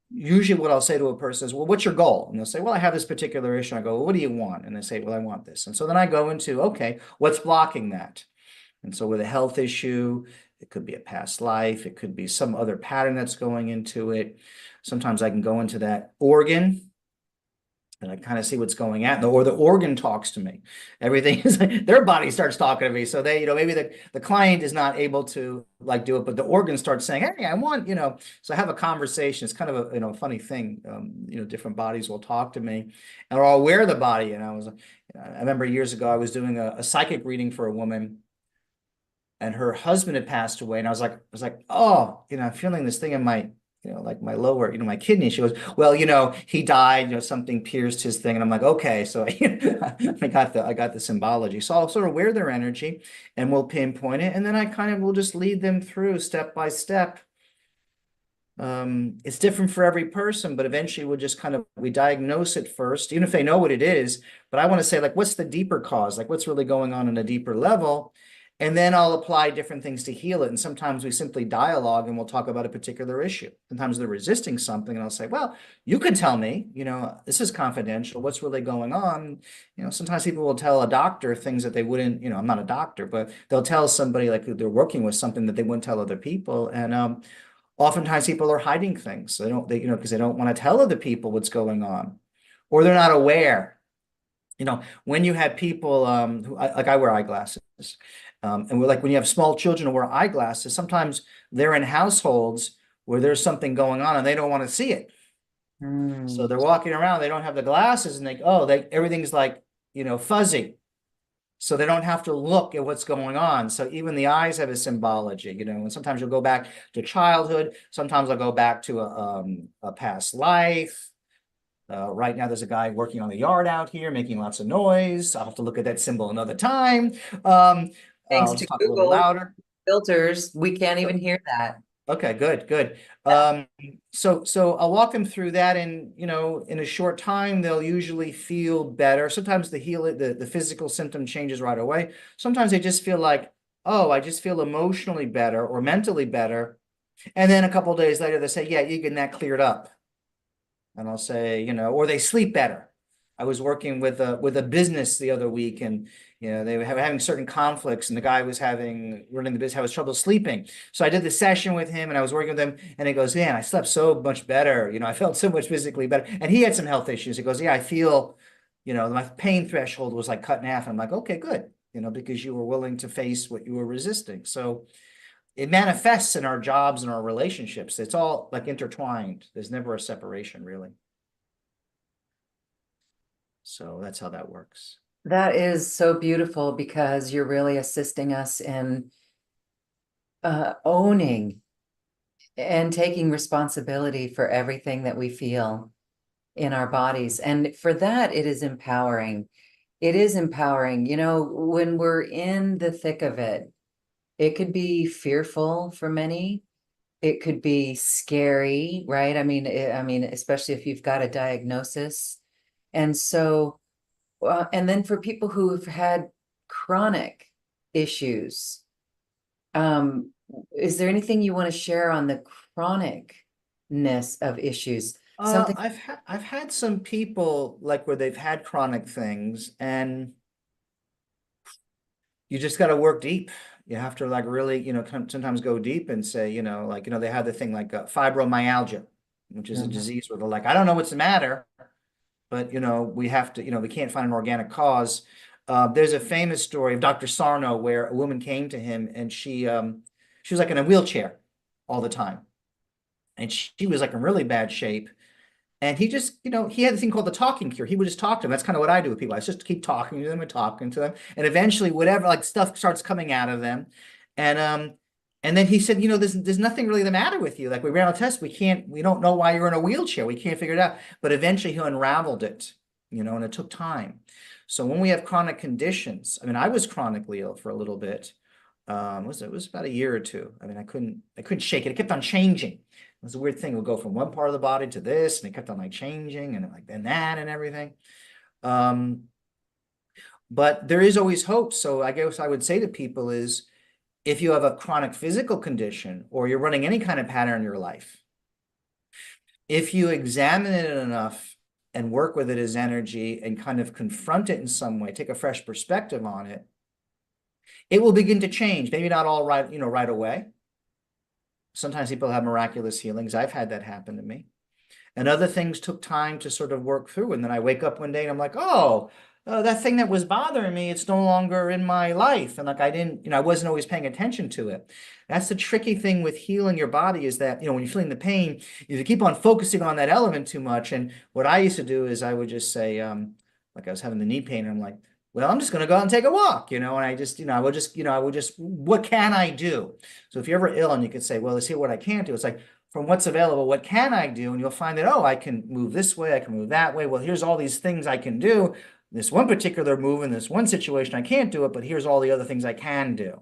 usually what I'll say to a person is, well, what's your goal? And they'll say, well, I have this particular issue. I go, well, what do you want? And they say, well, I want this. And so then I go into, okay, what's blocking that? And so with a health issue, it could be a past life, it could be some other pattern that's going into it. Sometimes I can go into that organ and I kind of see what's going at, or the organ talks to me. Everything is their body starts talking to me. So they, maybe the client is not able to like do it, but the organ starts saying, hey, I want, so I have a conversation. It's kind of a funny thing. Different bodies will talk to me and I'll wear the body. And I remember years ago, I was doing a psychic reading for a woman and her husband had passed away. And I was like, oh, I'm feeling this thing in my, like my lower, my kidney. She goes, well, he died, something pierced his thing. And I'm like, okay. So I got the symbology. So I'll sort of wear their energy and we'll pinpoint it. And then I kind of will just lead them through step by step. It's different for every person, but eventually we diagnose it first, even if they know what it is. But I want to say, like, what's the deeper cause? Like, what's really going on a deeper level? And then I'll apply different things to heal it. And sometimes we simply dialogue and we'll talk about a particular issue. Sometimes they're resisting something and I'll say, well, you can tell me, this is confidential. What's really going on? Sometimes people will tell a doctor things that they wouldn't, I'm not a doctor, but they'll tell somebody like they're working with something that they wouldn't tell other people. And oftentimes people are hiding things. Because they don't want to tell other people what's going on, or they're not aware. When you have people like I wear eyeglasses, and we're like when you have small children who wear eyeglasses, sometimes they're in households where there's something going on and they don't want to see it. So Mm. they're walking around, they don't have the glasses, and everything's like, fuzzy. So they don't have to look at what's going on. So even the eyes have a symbology, and sometimes you'll go back to childhood. Sometimes I'll go back to a past life. Right now, there's a guy working on the yard out here making lots of noise. I'll have to look at that symbol another time. Thanks I'll to just talk a little Google louder. filters, we can't even hear that. Okay, good, good. Yeah. So I'll walk them through that, and in a short time, they'll usually feel better. Sometimes the physical symptom changes right away. Sometimes they just feel like, oh, I just feel emotionally better or mentally better. And then a couple of days later, they say, yeah, Egan, that cleared up. And I'll say, or they sleep better. I was working with a business the other week, and they were having certain conflicts, and the guy was running the business, having trouble sleeping. So I did the session with him, and I was working with him, and he goes, "Man, I slept so much better. I felt so much physically better." And he had some health issues. He goes, "Yeah, I feel, my pain threshold was like cut in half." I'm like, "Okay, good." Because you were willing to face what you were resisting. So it manifests in our jobs and our relationships. It's all like intertwined. There's never a separation, really. So that's how that works. That is so beautiful because you're really assisting us in owning and taking responsibility for everything that we feel in our bodies. And for that, it is empowering. It is empowering. When we're in the thick of it, it could be fearful for many. It could be scary, right? I mean, especially if you've got a diagnosis. And so, and then for people who have had chronic issues, um, is there anything you want to share on the chronicness of issues? Something. I've had some people like where they've had chronic things, and you just got to work deep. You have to like really, sometimes go deep and say, they have the thing like fibromyalgia, which is a Mhm. disease where they're like, I don't know what's the matter, but we have to, we can't find an organic cause. There's a famous story of Dr. Sarno where a woman came to him, and she was like in a wheelchair all the time, and she was like in really bad shape. And he just, he had a thing called the talking cure. He would just talk to them. That's kind of what I do with people. I just keep talking to them and talking to them. And eventually whatever, like stuff starts coming out of them. And then he said, there's nothing really the matter with you. Like we ran a test. We don't know why you're in a wheelchair. We can't figure it out. But eventually he unraveled it, and it took time. So when we have chronic conditions, I mean, I was chronically ill for a little bit. It was about a year or two. I mean, I couldn't shake it. It kept on changing. It was a weird thing. It would go from one part of the body to this, and it kept on like changing and like then that and everything. Um, but there is always hope. So I guess I would say to people is if you have a chronic physical condition or you're running any kind of pattern in your life, if you examine it enough and work with it as energy and kind of confront it in some way, take a fresh perspective on it, it will begin to change. Maybe not all right, right away. Sometimes people have miraculous healings. I've had that happen to me. And other things took time to sort of work through. And then I wake up one day and I'm like, oh, that thing that was bothering me, it's no longer in my life. And like I didn't, I wasn't always paying attention to it. That's the tricky thing with healing your body is that, when you're feeling the pain, you keep on focusing on that element too much. And what I used to do is I would just say, like I was having the knee pain, and I'm like, well, I'm just going to go out and take a walk, and I just, what can I do? So if you're ever ill and you could say, well, let's hear what I can't do. It's like, from what's available, what can I do? And you'll find that, oh, I can move this way, I can move that way. Well, here's all these things I can do. This one particular move in this one situation, I can't do it, but here's all the other things I can do.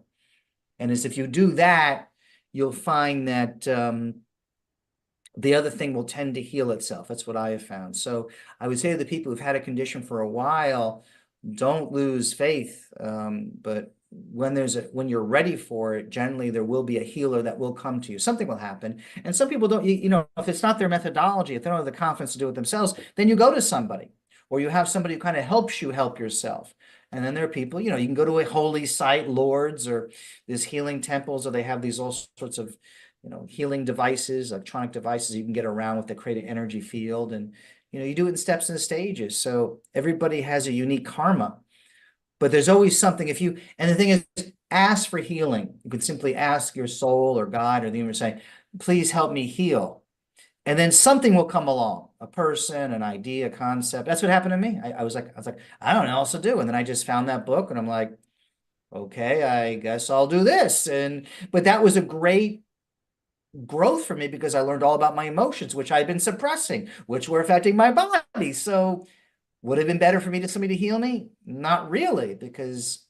And as if you do that, you'll find that the other thing will tend to heal itself. That's what I have found. So I would say to the people who've had a condition for a while, don't lose faith. But when you're ready for it, generally there will be a healer that will come to you. Something will happen. And some people don't, if it's not their methodology, if they don't have the confidence to do it themselves, then you go to somebody, or you have somebody who kind of helps you help yourself. And then there are people, you can go to a holy site, Lourdes, or these healing temples, or they have these all sorts of, healing devices, electronic devices you can get around with the create an energy field. And, you do it in steps and stages. So everybody has a unique karma. But there's always something and the thing is, ask for healing. You could simply ask your soul or God or the universe, say, please help me heal. And then something will come along, a person, an idea, a concept. That's what happened to me. I was like, I don't know what else to do. And then I just found that book and I'm like, okay, I guess I'll do this. But that was a great growth for me because I learned all about my emotions, which I'd been suppressing, which were affecting my body. So would it have been better for me to somebody to heal me? Not really, because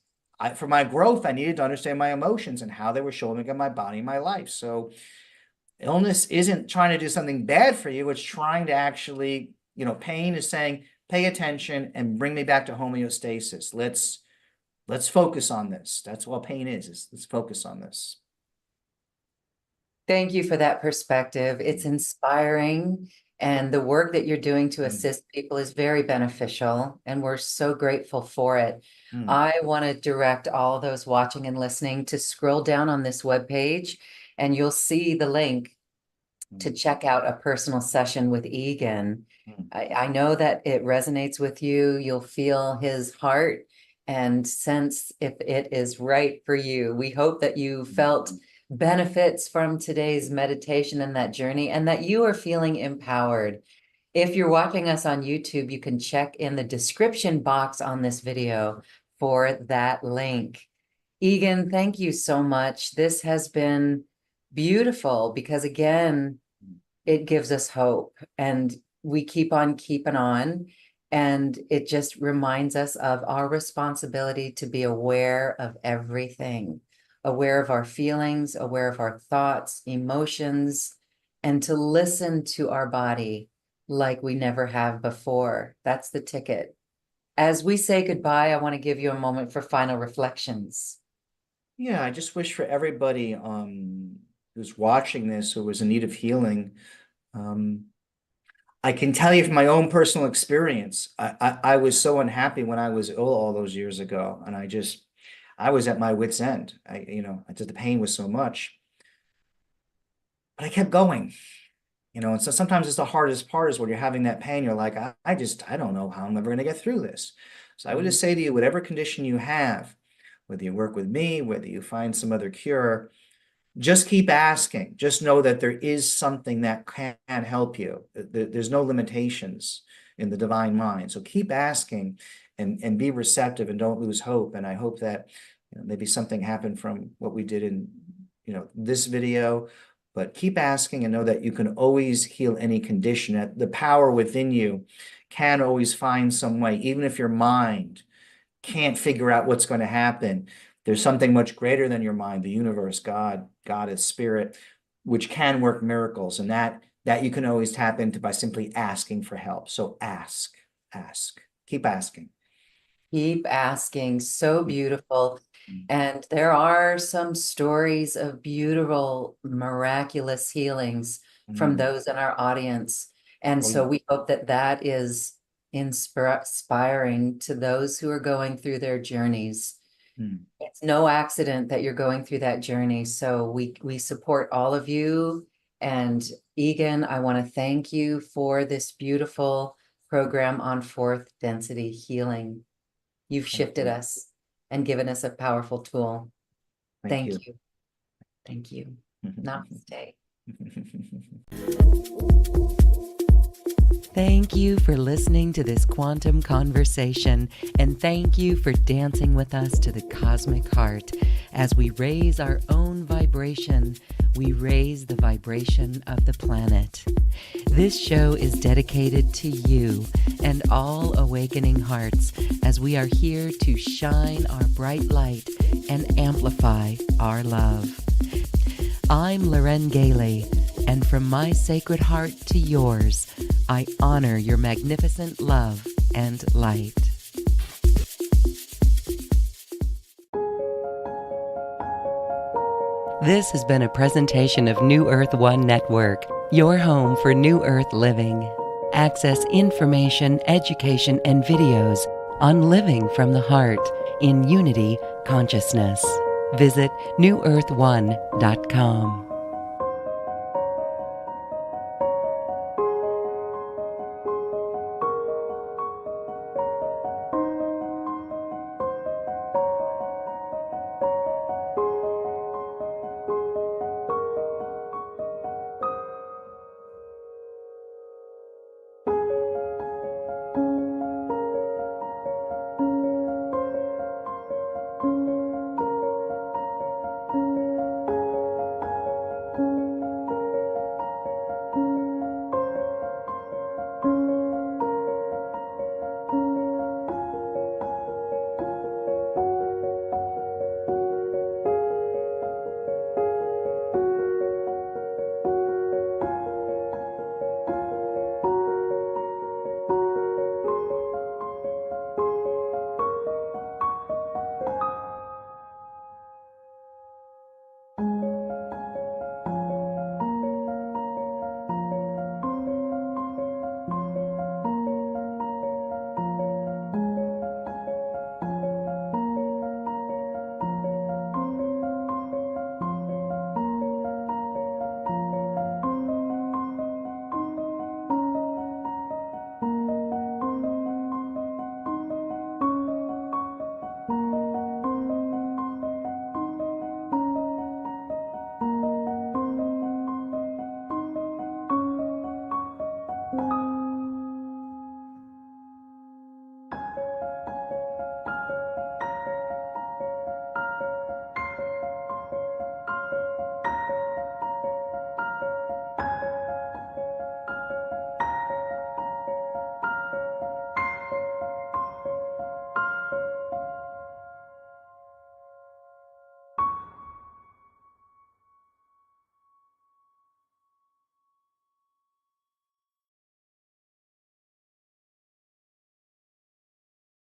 for my growth, I needed to understand my emotions and how they were showing up in my body and my life. So illness isn't trying to do something bad for you. It's trying to actually, pain is saying, pay attention and bring me back to homeostasis. Let's focus on this. That's what pain is let's focus on this. Thank you for that perspective. It's inspiring, and the work that you're doing to assist people is very beneficial, and we're so grateful for it. I want to direct all those watching and listening to scroll down on this webpage, and you'll see the link to check out a personal session with Egan. I know that it resonates with you. You'll feel his heart and sense if it is right for you. We hope that you felt benefits from today's meditation and that journey, and that you are feeling empowered. If you're watching us on YouTube, you can check in the description box on this video for that link. Egan, thank you so much. This has been beautiful because, again, it gives us hope, and we keep on keeping on. And it just reminds us of our responsibility to be aware of everything, aware of our feelings, aware of our thoughts, emotions, and to listen to our body like we never have before. That's the ticket. As we say goodbye, I want to give you a moment for final reflections. Yeah, I just wish for everybody who's watching this, who was in need of healing. I can tell you from my own personal experience, I was so unhappy when I was ill all those years ago, and I was at my wit's end. The pain was so much, but I kept going. And so sometimes it's the hardest part is when you're having that pain, you're like, I don't know how I'm ever going to get through this. So I would just say to you, whatever condition you have, whether you work with me, whether you find some other cure, just keep asking. Just know that there is something that can help you. There's no limitations in the divine mind. So keep asking and be receptive and don't lose hope. And I hope that maybe something happened from what we did in this video, but keep asking and know that you can always heal any condition. That the power within you can always find some way, even if your mind can't figure out what's going to happen. There's something much greater than your mind, the universe, God is spirit, which can work miracles. And that you can always tap into by simply asking for help. So ask, keep asking. Keep asking. So beautiful. And there are some stories of beautiful, miraculous healings from those in our audience. And so we hope that that is inspiring to those who are going through their journeys. It's no accident that you're going through that journey. So we support all of you. And Egan, I want to thank you for this beautiful program on fourth density healing. You've shifted us and given us a powerful tool. Thank you. Thank you. Namaste. Thank you for listening to this quantum conversation, and thank you for dancing with us to the cosmic heart. As we raise our own vibration, we raise the vibration of the planet. This show is dedicated to you and all awakening hearts, as we are here to shine our bright light and amplify our love. I'm Loren Gailey, and from my sacred heart to yours, I honor your magnificent love and light. This has been a presentation of New Earth One Network, your home for New Earth living. Access information, education, and videos on living from the heart in unity consciousness. Visit newearth1.com.